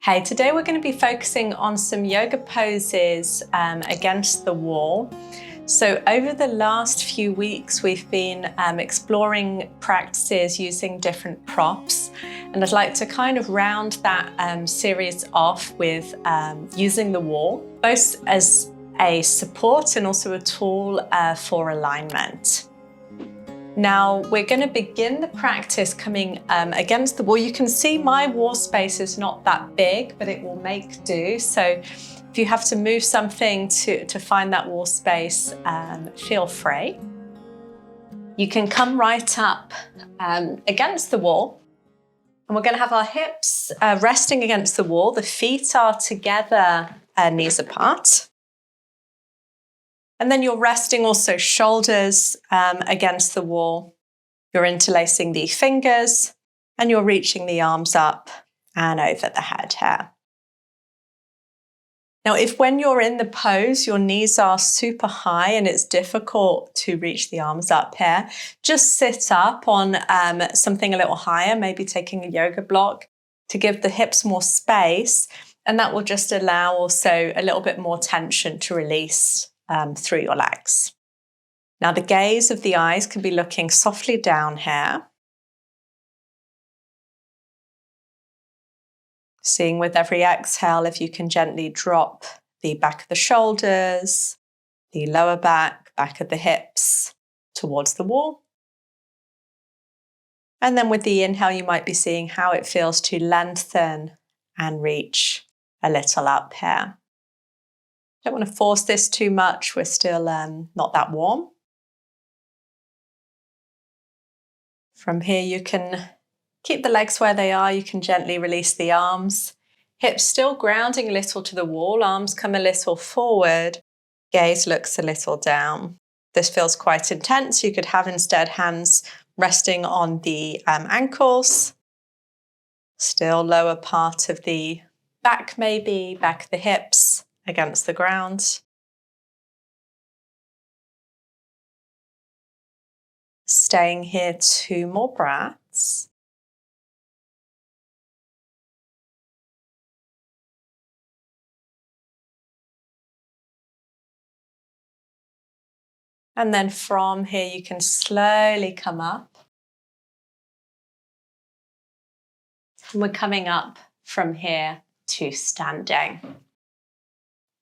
Hey, today we're going to be focusing on some yoga poses against the wall. So over the last few weeks, we've been exploring practices using different props. And I'd like to kind of round that series off with using the wall, both as a support and also a tool for alignment. Now we're going to begin the practice coming against the wall. You can see my wall space is not that big, but it will make do. So if you have to move something to find that wall space, feel free. You can come right up against the wall, and we're going to have our hips resting against the wall. The feet are together, knees apart. And then you're resting also shoulders against the wall. You're interlacing the fingers and you're reaching the arms up and over the head here. Now, if when you're in the pose, your knees are super high and it's difficult to reach the arms up here, just sit up on something a little higher, maybe taking a yoga block to give the hips more space. And that will just allow also a little bit more tension to release through your legs. Now the gaze of the eyes can be looking softly down here. Seeing with every exhale if you can gently drop the back of the shoulders, the lower back of the hips towards the wall. And then with the inhale, you might be seeing how it feels to lengthen and reach a little up here. Don't want to force this too much. We're still not that warm. From here, you can keep the legs where they are. You can gently release the arms. Hips still grounding a little to the wall. Arms come a little forward. Gaze looks a little down. This feels quite intense. You could have instead hands resting on the ankles. Still lower part of the back maybe, back of the hips against the ground. Staying here 2 more breaths. And then from here, you can slowly come up. And we're coming up from here to standing.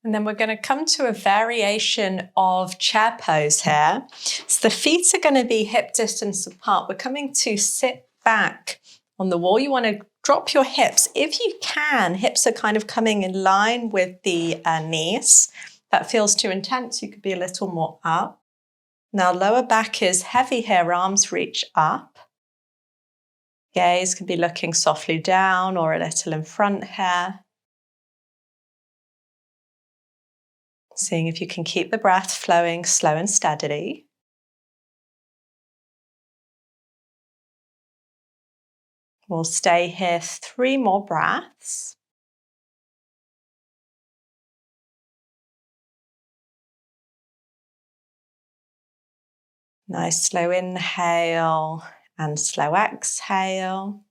And then we're going to come to a variation of chair pose here. So the feet are going to be hip distance apart. We're coming to sit back on the wall. You want to drop your hips. If you can, hips are kind of coming in line with the knees. That feels too intense. You could be a little more up. Now lower back is heavy here. Arms reach up. Gaze can be looking softly down or a little in front here. Seeing if you can keep the breath flowing slow and steadily. We'll stay here 3 more breaths. Nice slow inhale and slow exhale.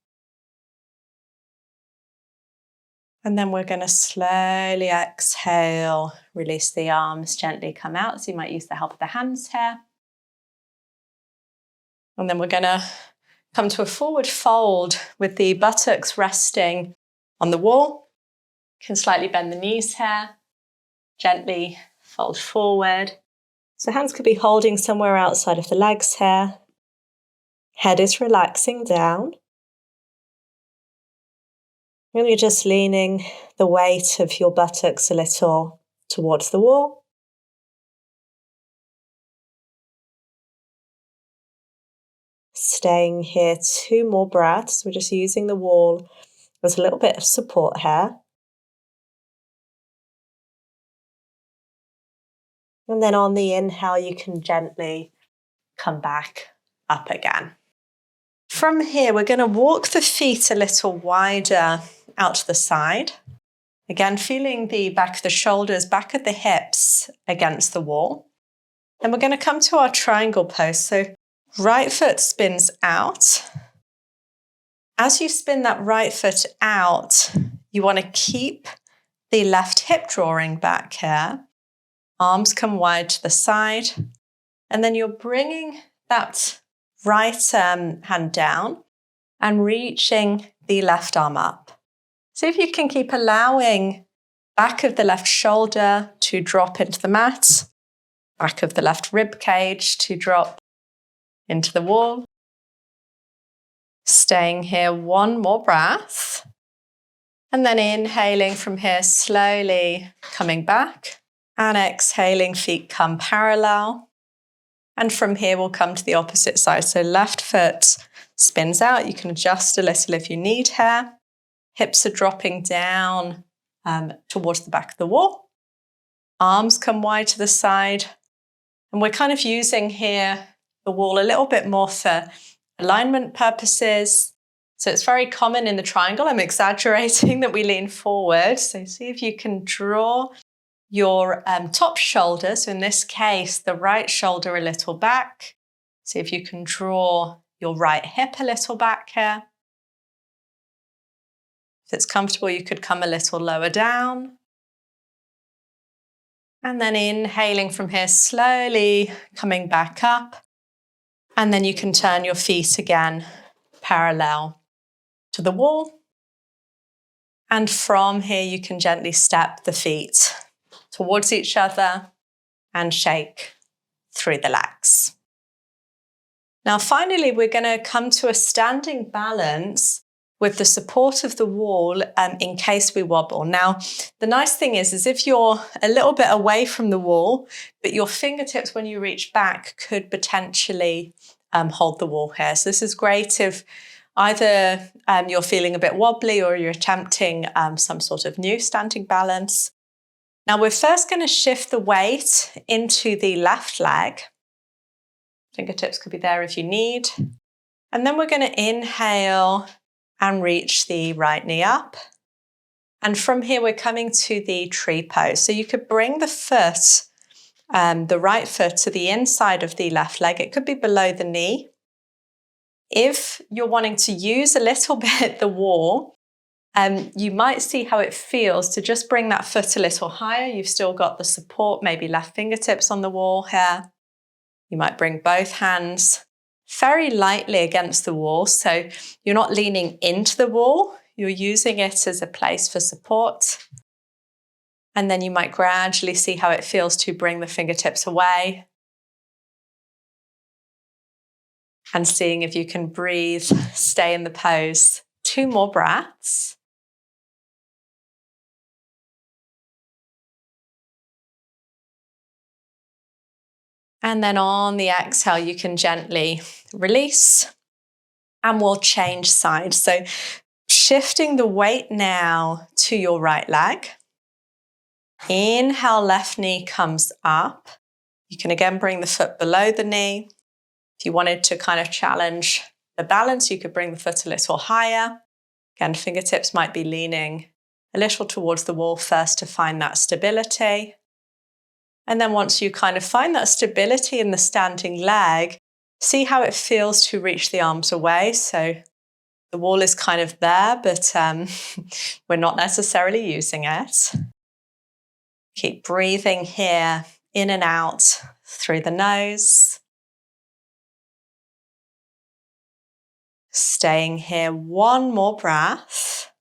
And then we're going to slowly exhale, release the arms, gently come out. So you might use the help of the hands here. And then we're going to come to a forward fold with the buttocks resting on the wall. You can slightly bend the knees here, gently fold forward. So hands could be holding somewhere outside of the legs here. Head is relaxing down. And you're just leaning the weight of your buttocks a little towards the wall. Staying here 2 more breaths. We're just using the wall as a little bit of support here. And then on the inhale, you can gently come back up again. From here, we're going to walk the feet a little wider out to the side. Again, feeling the back of the shoulders, back of the hips against the wall. And we're going to come to our triangle pose. So right foot spins out. As you spin that right foot out, You want to keep the left hip drawing back here. Arms come wide to the side. And then you're bringing that right hand down and reaching the left arm up. See if you can keep allowing back of the left shoulder to drop into the mat, back of the left rib cage to drop into the wall. Staying here, one more breath. And then inhaling from here, slowly coming back. And exhaling, feet come parallel. And from here, we'll come to the opposite side. So left foot spins out. You can adjust a little if you need here. Hips are dropping down towards the back of the wall. Arms come wide to the side. And we're kind of using here the wall a little bit more for alignment purposes. So it's very common in the triangle. I'm exaggerating that we lean forward. So see if you can draw your top shoulder. So in this case, the right shoulder a little back. See if you can draw your right hip a little back here. If it's comfortable, you could come a little lower down. And then inhaling from here, slowly coming back up. And then you can turn your feet again parallel to the wall. And from here, you can gently step the feet towards each other and shake through the legs. Now, finally, we're going to come to a standing balance with the support of the wall in case we wobble. Now, the nice thing is if you're a little bit away from the wall, but your fingertips, when you reach back, could potentially hold the wall here. So this is great if either you're feeling a bit wobbly or you're attempting some sort of new standing balance. Now, we're first going to shift the weight into the left leg. Fingertips could be there if you need. And then we're going to inhale and reach the right knee up. And from here, we're coming to the tree pose. So you could bring the foot, the right foot to the inside of the left leg. It could be below the knee. If you're wanting to use a little bit the wall, you might see how it feels to just bring that foot a little higher. You've still got the support, maybe left fingertips on the wall here. You might bring both hands very lightly against the wall. So you're not leaning into the wall. You're using it as a place for support. And then you might gradually see how it feels to bring the fingertips away. And seeing if you can breathe, stay in the pose. 2 more breaths. And then on the exhale, you can gently release and we'll change sides. So shifting the weight now to your right leg. Inhale, left knee comes up. You can again bring the foot below the knee. If you wanted to kind of challenge the balance, you could bring the foot a little higher. Again, fingertips might be leaning a little towards the wall first to find that stability. And then once you kind of find that stability in the standing leg, see how it feels to reach the arms away. So the wall is kind of there, but we're not necessarily using it. Keep breathing here, in and out through the nose. Staying here, 1 more breath.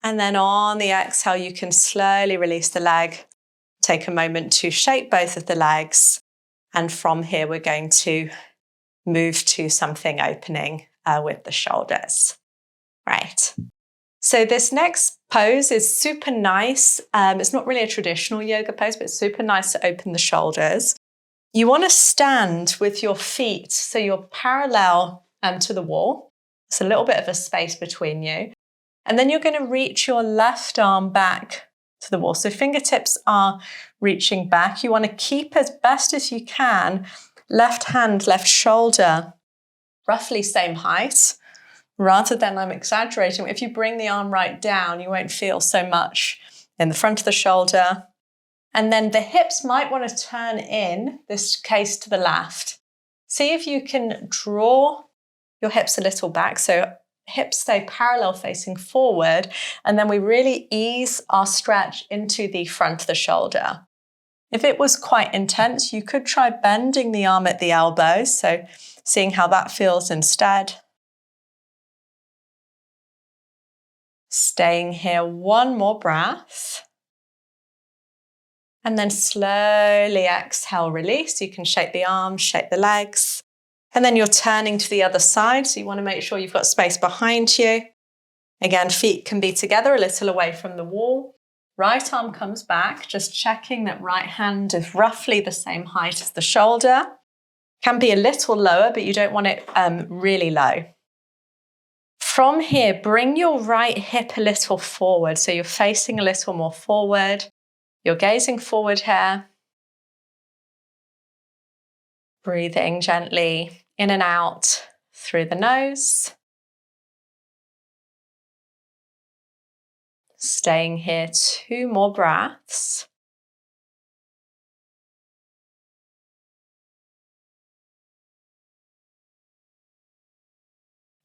And then on the exhale, you can slowly release the leg. Take a moment to shake both of the legs. And from here, we're going to move to something opening with the shoulders. Right. So this next pose is super nice. It's not really a traditional yoga pose, but it's super nice to open the shoulders. You want to stand with your feet so you're parallel to the wall. It's a little bit of a space between you. And then you're going to reach your left arm back to the wall. So fingertips are reaching back. You want to keep as best as you can, left hand, left shoulder, roughly same height. Rather than, I'm exaggerating, if you bring the arm right down, you won't feel so much in the front of the shoulder. And then the hips might want to turn in, this case to the left. See if you can draw your hips a little back. So hips stay parallel facing forward, and then we really ease our stretch into the front of the shoulder. If it was quite intense, you could try bending the arm at the elbow, so seeing how that feels instead. Staying here, one more breath. And then slowly exhale, release. You can shake the arms, shake the legs. And then you're turning to the other side, so you want to make sure you've got space behind you. Again, feet can be together a little away from the wall. Right arm comes back, just checking that right hand is roughly the same height as the shoulder. Can be a little lower, but you don't want it really low. From here, bring your right hip a little forward, so you're facing a little more forward. You're gazing forward here. Breathing gently in and out through the nose. Staying here, 2 more breaths.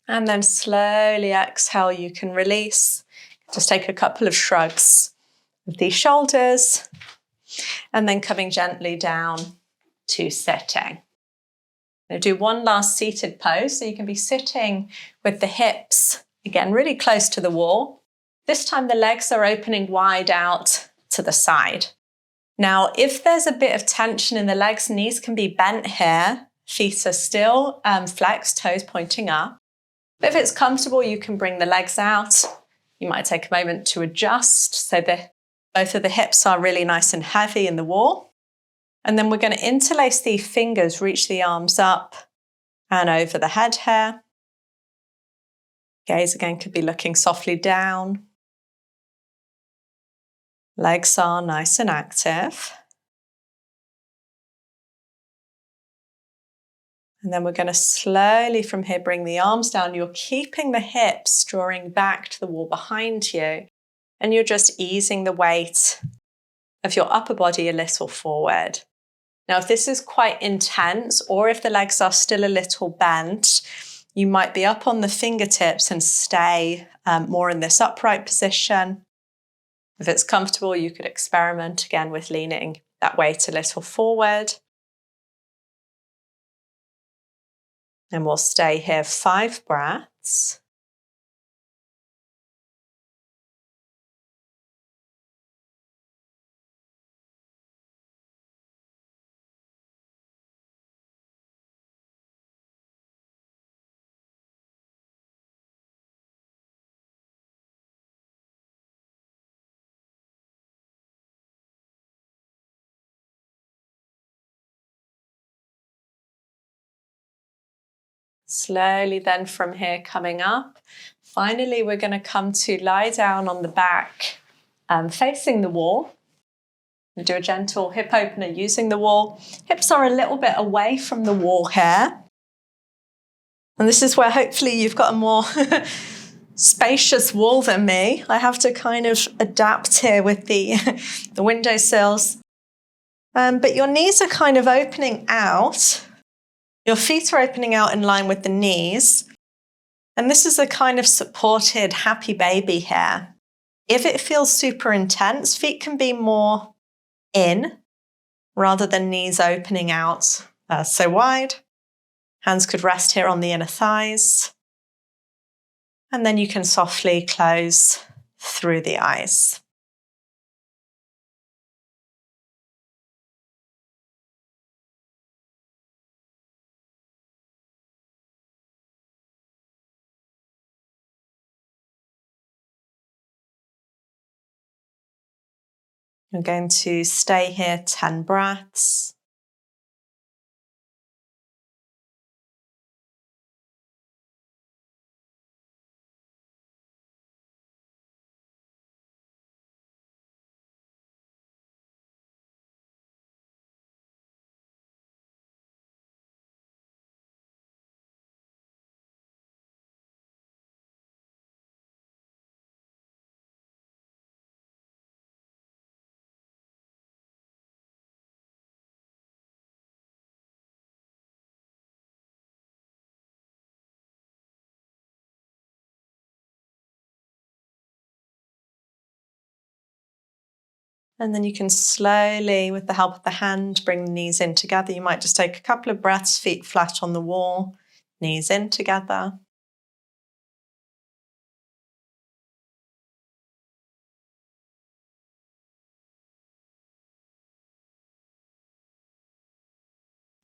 And then slowly exhale, you can release. Just take a couple of shrugs of the shoulders and then coming gently down to sitting. Now do one last seated pose, so you can be sitting with the hips, again, really close to the wall. This time the legs are opening wide out to the side. Now, if there's a bit of tension in the legs, knees can be bent here. Feet are still flexed, toes pointing up. But if it's comfortable, you can bring the legs out. You might take a moment to adjust so that both of the hips are really nice and heavy in the wall. And then we're going to interlace the fingers, reach the arms up and over the head here. Gaze again could be looking softly down. Legs are nice and active. And then we're going to slowly from here bring the arms down. You're keeping the hips drawing back to the wall behind you. And you're just easing the weight of your upper body a little forward. Now, if this is quite intense, or if the legs are still a little bent, you might be up on the fingertips and stay more in this upright position. If it's comfortable, you could experiment again with leaning that weight a little forward. And we'll stay here 5 breaths. Slowly then from here coming up. Finally, we're going to come to lie down on the back, facing the wall. We do a gentle hip opener using the wall. Hips are a little bit away from the wall here. And this is where hopefully you've got a more spacious wall than me. I have to kind of adapt here with the windowsills. But your knees are kind of opening out. Your feet are opening out in line with the knees. And this is a kind of supported happy baby here. If it feels super intense, feet can be more in rather than knees opening out so wide. Hands could rest here on the inner thighs. And then you can softly close through the eyes. I'm going to stay here 10 breaths. And then you can slowly, with the help of the hand, bring the knees in together. You might just take a couple of breaths, feet flat on the wall, knees in together.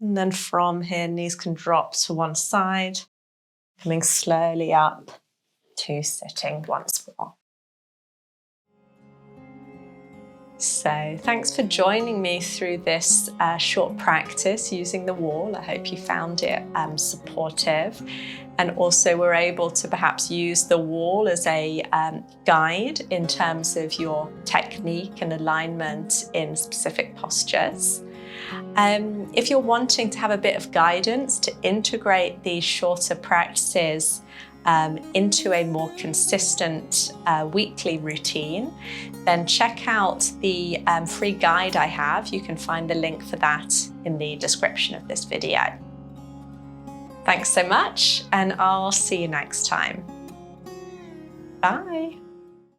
And then from here, knees can drop to one side, coming slowly up to sitting once more. So thanks for joining me through this short practice using the wall. I hope you found it supportive, and also were able to perhaps use the wall as a guide in terms of your technique and alignment in specific postures. If you're wanting to have a bit of guidance to integrate these shorter practices into a more consistent weekly routine, then check out the free guide I have. You can find the link for that in the description of this video. Thanks so much, and I'll see you next time. Bye.